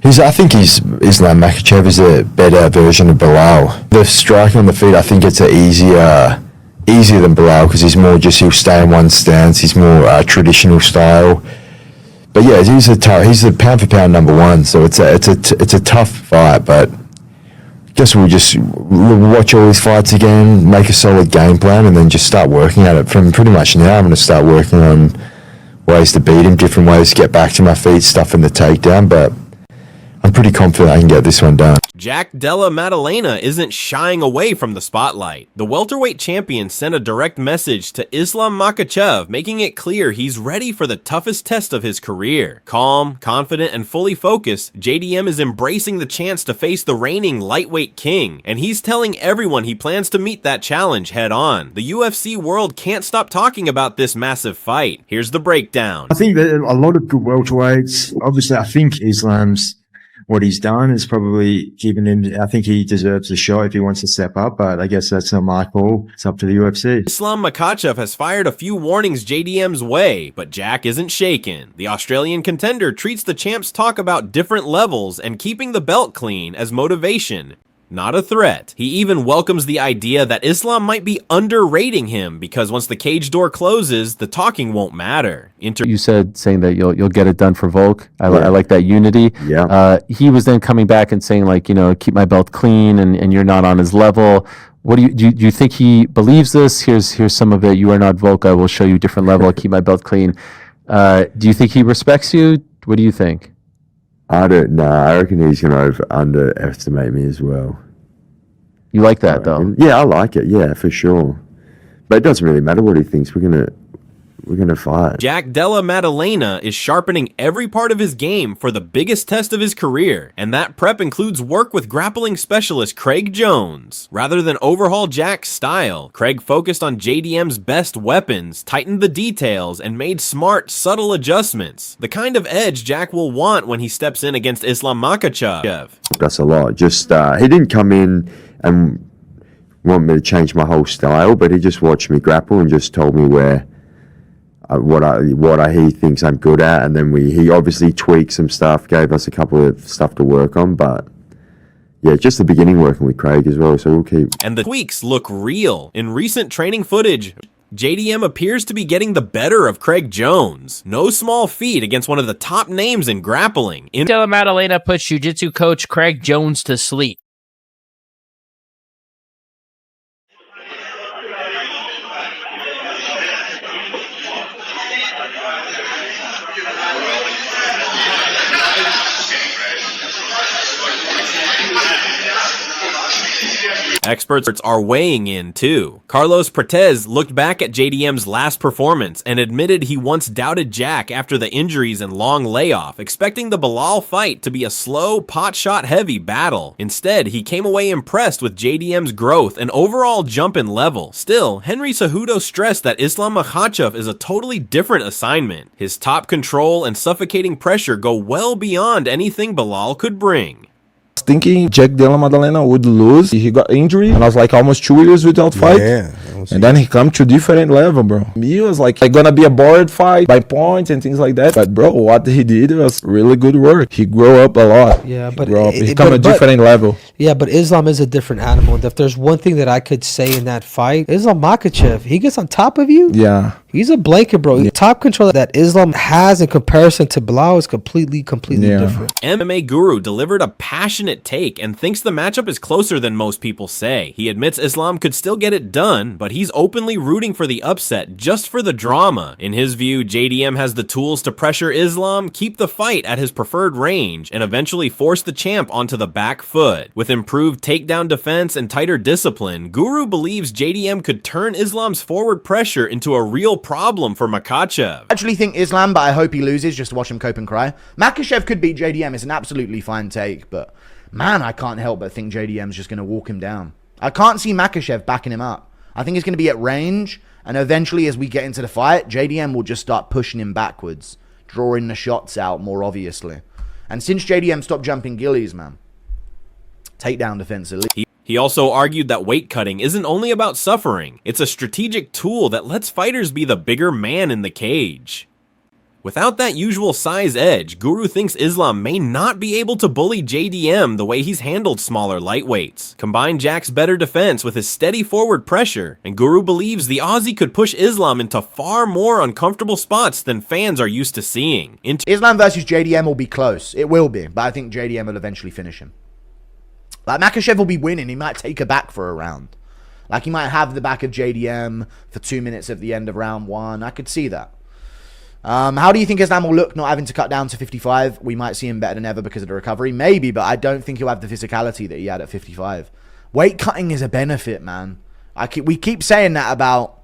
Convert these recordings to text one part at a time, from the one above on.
I think Islam Makhachev is a better version of Bilal. The striking on the feet, I think it's easier than Bilal because he'll stay in one stance. He's more traditional style. But yeah, he's the pound for pound number one. So it's a tough fight. But I guess we'll just watch all his fights again, make a solid game plan, and then just start working at it. From pretty much now, I'm going to start working on ways to beat him, different ways to get back to my feet, stuff in the takedown. But I'm pretty confident I can get this one done. Jack Della Maddalena isn't shying away from the spotlight. The welterweight champion sent a direct message to Islam Makhachev, making it clear he's ready for the toughest test of his career. Calm, confident, and fully focused, JDM is embracing the chance to face the reigning lightweight king, and he's telling everyone he plans to meet that challenge head on. The UFC world can't stop talking about this massive fight. Here's the breakdown. I think that a lot of good welterweights, obviously I think Islam's what he's done is probably given him, I think he deserves a shot if he wants to step up, but I guess that's not my call. It's up to the UFC. Islam Makhachev has fired a few warnings JDM's way, but Jack isn't shaken. The Australian contender treats the champ's talk about different levels and keeping the belt clean as motivation, not a threat. He even welcomes the idea that Islam might be underrating him because once the cage door closes, the talking won't matter. You said saying that you'll get it done for Volk. I like that unity. Yeah. He was then coming back and saying like, keep my belt clean and you're not on his level. What do you think he believes this? Here's some of it. You are not Volk. I will show you a different level. I'll keep my belt clean. Do you think he respects you? What do you think? I don't know. I reckon he's going to underestimate me as well. You like that, though? Yeah, I like it. Yeah, for sure. But it doesn't really matter what he thinks. We're gonna fight. Jack Della Maddalena is sharpening every part of his game for the biggest test of his career, and that prep includes work with grappling specialist Craig Jones. Rather than overhaul Jack's style, Craig focused on JDM's best weapons, tightened the details, and made smart, subtle adjustments. The kind of edge Jack will want when he steps in against Islam Makhachev. That's a lot. Just he didn't come in and want me to change my whole style, but he just watched me grapple and just told me where he thinks I'm good at, and then he obviously tweaked some stuff, gave us a couple of stuff to work on, but yeah, just the beginning working with Craig as well, so we'll keep. And the tweaks look real. In recent training footage, JDM appears to be getting the better of Craig Jones. No small feat against one of the top names in grappling. Della Maddalena puts jiu-jitsu coach Craig Jones to sleep. Experts are weighing in too. Carlos Pretez looked back at JDM's last performance and admitted he once doubted Jack after the injuries and long layoff, expecting the Bilal fight to be a slow, pot-shot heavy battle. Instead, he came away impressed with JDM's growth and overall jump in level. Still, Henry Cejudo stressed that Islam Makhachev is a totally different assignment. His top control and suffocating pressure go well beyond anything Bilal could bring. Thinking Jack Della Maddalena would lose. He got injury, and I was like almost 2 years without fight. Yeah, and then he come to different level, bro. He was like gonna be a bored fight by points and things like that. But bro, what he did was really good work. He grew up a lot. Yeah, but he come a different level. Yeah, but Islam is a different animal. If there's one thing that I could say in that fight, Islam Makhachev, he gets on top of you. Yeah. He's a blanket, bro. The top control that Islam has in comparison to Bilal is completely different. MMA Guru delivered a passionate take and thinks the matchup is closer than most people say. He admits Islam could still get it done, but he's openly rooting for the upset just for the drama. In his view, JDM has the tools to pressure Islam, keep the fight at his preferred range, and eventually force the champ onto the back foot. With improved takedown defense and tighter discipline, Guru believes JDM could turn Islam's forward pressure into a real problem for Makhachev. I actually think Islam, but I hope he loses just to watch him cope and cry. Makhachev could beat JDM. It's an absolutely fine take, but man, I can't help but think JDM's just going to walk him down. I can't see Makhachev backing him up. I think he's going to be at range, and eventually as we get into the fight, JDM will just start pushing him backwards, drawing the shots out more obviously. And since JDM stopped jumping gillies, man, takedown defense elite. He also argued that weight cutting isn't only about suffering, it's a strategic tool that lets fighters be the bigger man in the cage. Without that usual size edge, Guru thinks Islam may not be able to bully JDM the way he's handled smaller lightweights. Combine Jack's better defense with his steady forward pressure, and Guru believes the Aussie could push Islam into far more uncomfortable spots than fans are used to seeing. Islam versus JDM will be close. It will be, but I think JDM will eventually finish him. Like, Makhachev will be winning. He might take her back for a round. Like, he might have the back of JDM for 2 minutes at the end of round 1. I could see that. How do you think Islam will look not having to cut down to 55? We might see him better than ever because of the recovery. Maybe, but I don't think he'll have the physicality that he had at 55. Weight cutting is a benefit, man. We keep saying that about...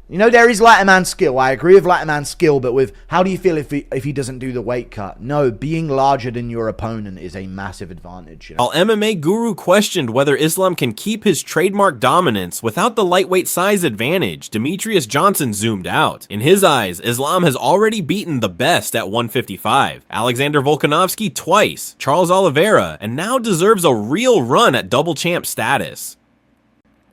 You know, there is lighter man skill. I agree with lighter man skill, but with how do you feel if he doesn't do the weight cut? No, being larger than your opponent is a massive advantage. You know? While MMA Guru questioned whether Islam can keep his trademark dominance without the lightweight size advantage, Demetrius Johnson zoomed out. In his eyes, Islam has already beaten the best at 155, Alexander Volkanovski twice, Charles Oliveira, and now deserves a real run at double champ status.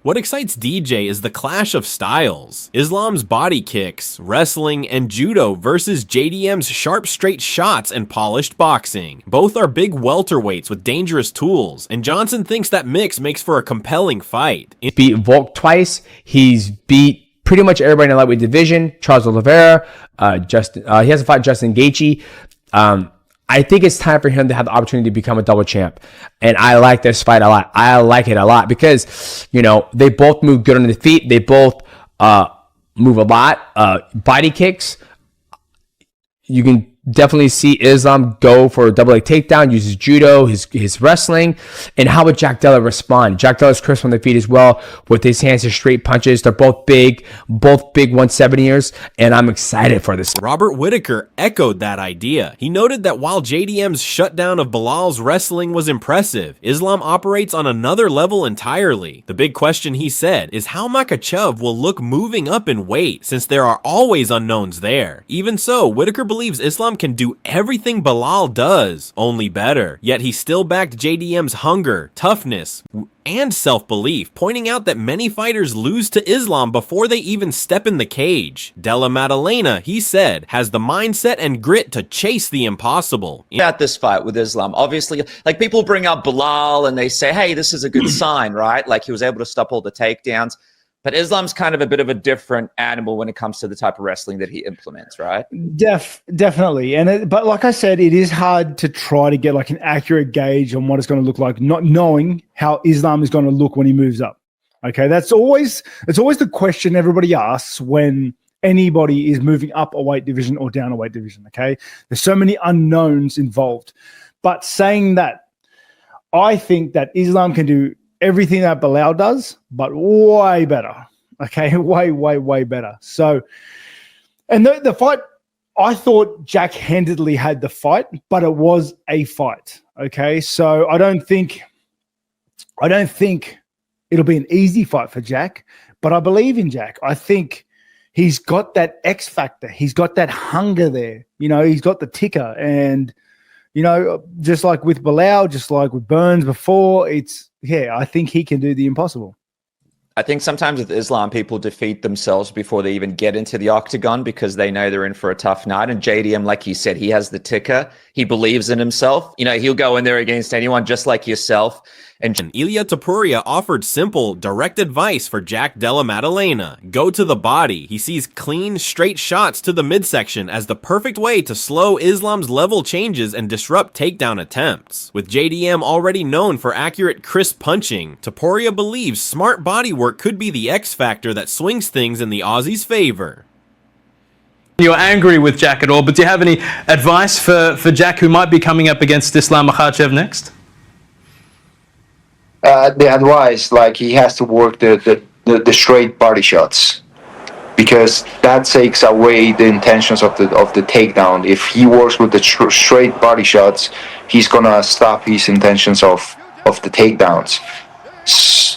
What excites DJ is the clash of styles. Islam's body kicks, wrestling, and judo versus JDM's sharp straight shots and polished boxing. Both are big welterweights with dangerous tools, and Johnson thinks that mix makes for a compelling fight. Beat Volk twice. He's beat pretty much everybody in the lightweight division. Charles Oliveira, he hasn't fought Justin Gaethje. I think it's time for him to have the opportunity to become a double champ. And I like this fight a lot. I like it a lot because, you know, they both move good on the feet. They both move a lot. Body kicks. You can definitely see Islam go for a double leg takedown, uses judo, his wrestling. And how would Jack Della respond? Jack Della's crisp on the feet as well with his hands and straight punches. They're both big 170ers, and I'm excited for this. Robert Whittaker echoed that idea. He noted that while JDM's shutdown of Bilal's wrestling was impressive, Islam operates on another level entirely. The big question, he said, is how Makhachev will look moving up in weight, since there are always unknowns there. Even so, Whittaker believes Islam can do everything Bilal does, only better. Yet he still backed JDM's hunger, toughness, and self-belief, pointing out that many fighters lose to Islam before they even step in the cage. Della Maddalena, he said, has the mindset and grit to chase the impossible. About this fight with Islam, obviously, like, people bring up Bilal and they say, hey, this is a good sign, right? Like, he was able to stop all the takedowns. But Islam's kind of a bit of a different animal when it comes to the type of wrestling that he implements, right? Definitely. But like I said, it is hard to try to get like an accurate gauge on what it's going to look like, not knowing how Islam is going to look when he moves up. Okay, it's always the question everybody asks when anybody is moving up a weight division or down a weight division. Okay, there's so many unknowns involved. But saying that, I think that Islam can do everything that Bilal does, but way better. Okay, way better. So, and the fight, I thought Jack handedly had the fight, but it was a fight. Okay, so I don't think it'll be an easy fight for Jack, but I believe in Jack. I think he's got that X factor. He's got that hunger there. You know, he's got the ticker, and you know, just like with Bilal, just like with Burns before, I think he can do the impossible. I think sometimes with Islam, people defeat themselves before they even get into the octagon because they know they're in for a tough night. And JDM, like you said, he has the ticker. He believes in himself. You know, he'll go in there against anyone just like yourself. And Ilia Topuria offered simple, direct advice for Jack Della Maddalena. Go to the body. He sees clean, straight shots to the midsection as the perfect way to slow Islam's level changes and disrupt takedown attempts. With JDM already known for accurate, crisp punching, Topuria believes smart body work could be the X factor that swings things in the Aussie's favor. You're angry with Jack at all, but do you have any advice for Jack, who might be coming up against Islam Makhachev next? The advice, like, he has to work the straight body shots, because that takes away the intentions of the takedown. If he works with the straight body shots, he's gonna stop his intentions of the takedowns.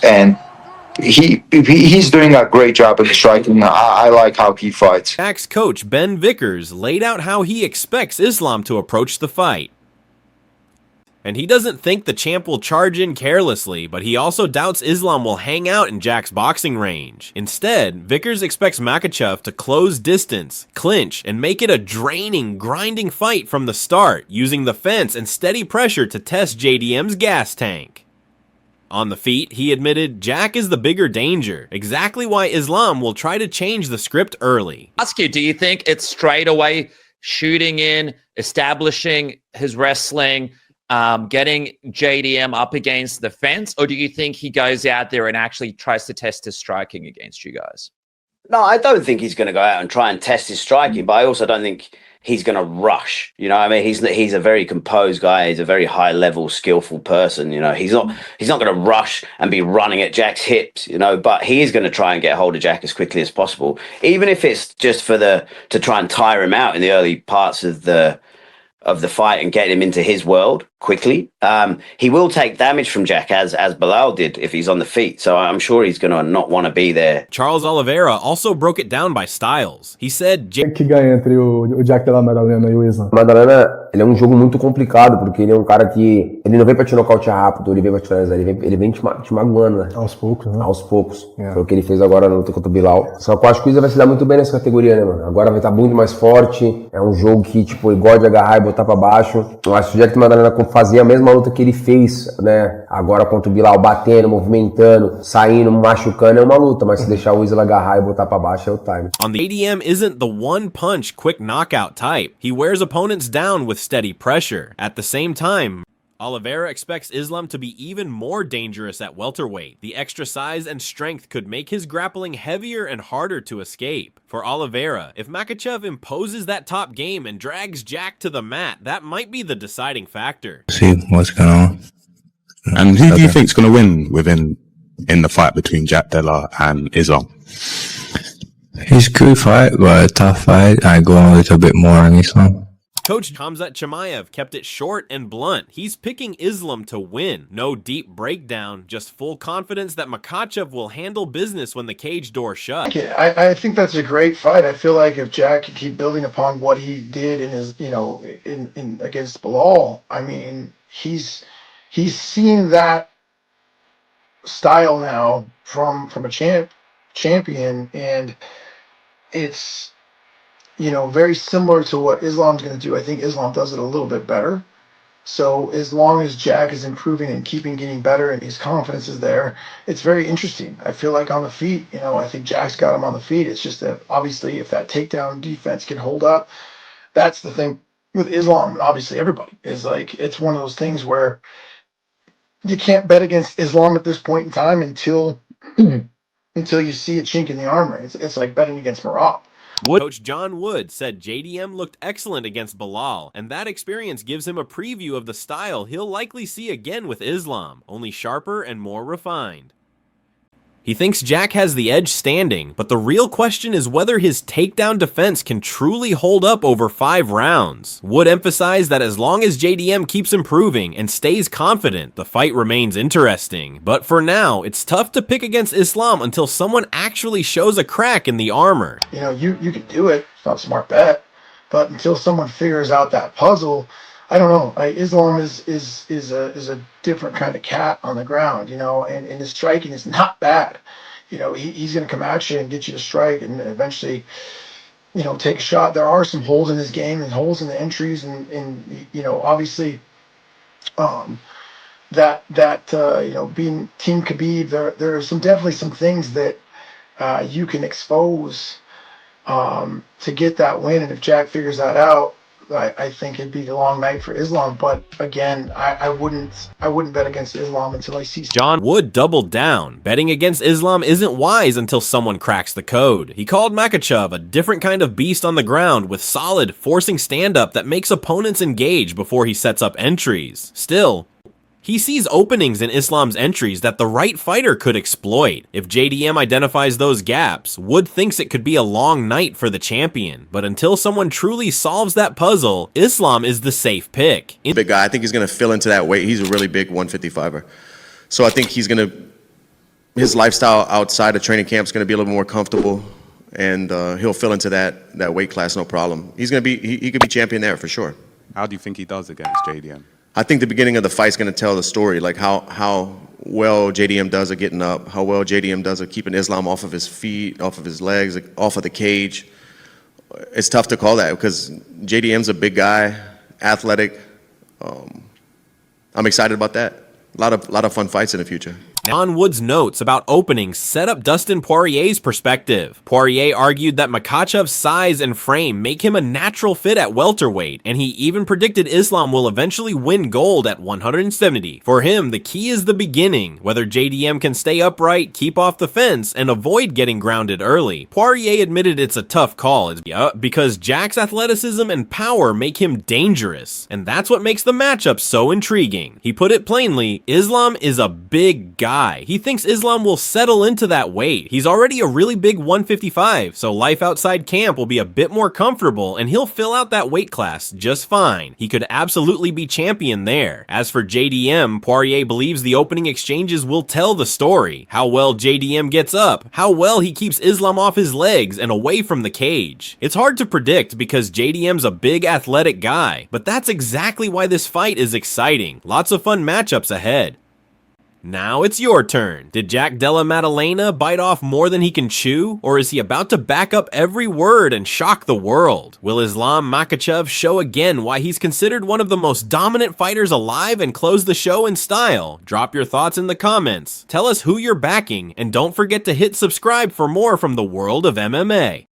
And he's doing a great job at striking. I like how he fights. Jack's coach Ben Vickers laid out how he expects Islam to approach the fight. And he doesn't think the champ will charge in carelessly, but he also doubts Islam will hang out in Jack's boxing range. Instead, Vickers expects Makhachev to close distance, clinch, and make it a draining, grinding fight from the start, using the fence and steady pressure to test JDM's gas tank. On the feet, he admitted Jack is the bigger danger, exactly why Islam will try to change the script early. Ask you, do you think it's straight away shooting in, establishing his wrestling, getting JDM up against the fence, or do you think he goes out there and actually tries to test his striking against you guys? No, I don't think he's going to go out and try and test his striking, but I also don't think he's going to rush. You know what I mean? He's a very composed guy. He's a very high level, skillful person. You know, he's not going to rush and be running at Jack's hips, you know, but he is going to try and get hold of Jack as quickly as possible, even if it's just to try and tire him out in the early parts of the fight and get him into his world quickly. He will take damage from Jack as Bilal did if he's on the feet. So I'm sure he's going to not want to be there. Charles Oliveira also broke it down by styles. He said que ganha entre o Jack Della Maddalena e o Islam. Maddalena, ele é um jogo muito complicado, porque ele é um cara que ele não vem pra te nocautear rápido, ele vem pra te finalizar, ele vem te magoando, né? Aos poucos, né? Aos poucos. Yeah. Foi o que ele fez agora na luta contra o Bilal. Só que eu acho que o Islam vai se dar muito bem nessa categoria, né, mano? Agora vai estar muito mais forte, é um jogo que, tipo, ele gosta de agarrar e botar pra baixo. Eu acho que o Jack Maddalena fazia a mesma luta que ele fez, né? Agora contra o Bilal, batendo, movimentando, saindo, machucando, é uma luta, mas se deixar o Isla agarrar e botar pra baixo é o time. On the ADM isn't the one-punch quick knockout type. He wears opponents down with steady pressure. At the same time, Oliveira expects Islam to be even more dangerous at welterweight. The extra size and strength could make his grappling heavier and harder to escape. For Oliveira, if Makhachev imposes that top game and drags Jack to the mat, that might be the deciding factor. See what's going on. And who do you think's going to win in the fight between Jack Della and Islam? It's a good fight, but a tough fight. I go a little bit more on Islam. Coach Khamzat Chimaev kept it short and blunt. He's picking Islam to win. No deep breakdown, just full confidence that Makhachev will handle business when the cage door shuts. I think that's a great fight. I feel like if Jack could keep building upon what he did in his, in against Bilal, I mean, he's seen that style now from a champion, and it's very similar to what Islam's going to do. I think Islam does it a little bit better. So as long as Jack is improving and getting better and his confidence is there, it's very interesting. I feel like on the feet, I think Jack's got him on the feet. It's just that obviously if that takedown defense can hold up, that's the thing with Islam. Obviously everybody is like, it's one of those things where you can't bet against Islam at this point in time until you see a chink in the armor. It's like betting against Marab. Coach John Wood said JDM looked excellent against Bilal, and that experience gives him a preview of the style he'll likely see again with Islam, only sharper and more refined. He thinks Jack has the edge standing, but the real question is whether his takedown defense can truly hold up over 5 rounds. Wood emphasized that as long as JDM keeps improving and stays confident, the fight remains interesting. But for now, it's tough to pick against Islam until someone actually shows a crack in the armor. You can do it. It's not a smart bet. But until someone figures out that puzzle, I don't know. Islam is a different kind of cat on the ground, and his striking is not bad. He's going to come at you and get you to strike and eventually, take a shot. There are some holes in his game and holes in the entries and obviously being Team Khabib, there are definitely some things that you can expose to get that win. And if Jack figures that out, I think it'd be a long night for Islam, but again, I wouldn't bet against Islam until I see. John Wood doubled down. Betting against Islam isn't wise until someone cracks the code. He called Makhachev a different kind of beast on the ground with solid, forcing stand-up that makes opponents engage before he sets up entries. Still, he sees openings in Islam's entries that the right fighter could exploit. If JDM identifies those gaps, Wood thinks it could be a long night for the champion. But until someone truly solves that puzzle, Islam is the safe pick. Big guy, I think he's going to fill into that weight. He's a really big 155er. So I think his lifestyle outside of training camp is going to be a little more comfortable, and he'll fill into that weight class no problem. He could be champion there for sure. How do you think he does against JDM? I think the beginning of the fight's going to tell the story, like how well JDM does at getting up, how well JDM does at keeping Islam off of his feet, off of his legs, off of the cage. It's tough to call that because JDM's a big guy, athletic. I'm excited about that. A lot of fun fights in the future. John Wood's notes about openings set up Dustin Poirier's perspective. Poirier argued that Makhachev's size and frame make him a natural fit at welterweight, and he even predicted Islam will eventually win gold at 170. For him, the key is the beginning, whether JDM can stay upright, keep off the fence, and avoid getting grounded early. Poirier admitted it's a tough call, because Jack's athleticism and power make him dangerous, and that's what makes the matchup so intriguing. He put it plainly, Islam is a big guy. He thinks Islam will settle into that weight. He's already a really big 155, so life outside camp will be a bit more comfortable and he'll fill out that weight class just fine. He could absolutely be champion there. As for JDM, Poirier believes the opening exchanges will tell the story. How well JDM gets up, how well he keeps Islam off his legs and away from the cage. It's hard to predict because JDM's a big athletic guy, but that's exactly why this fight is exciting. Lots of fun matchups ahead. Now it's your turn. Did Jack Della Maddalena bite off more than he can chew? Or is he about to back up every word and shock the world? Will Islam Makhachev show again why he's considered one of the most dominant fighters alive and close the show in style? Drop your thoughts in the comments. Tell us who you're backing, and don't forget to hit subscribe for more from the world of MMA.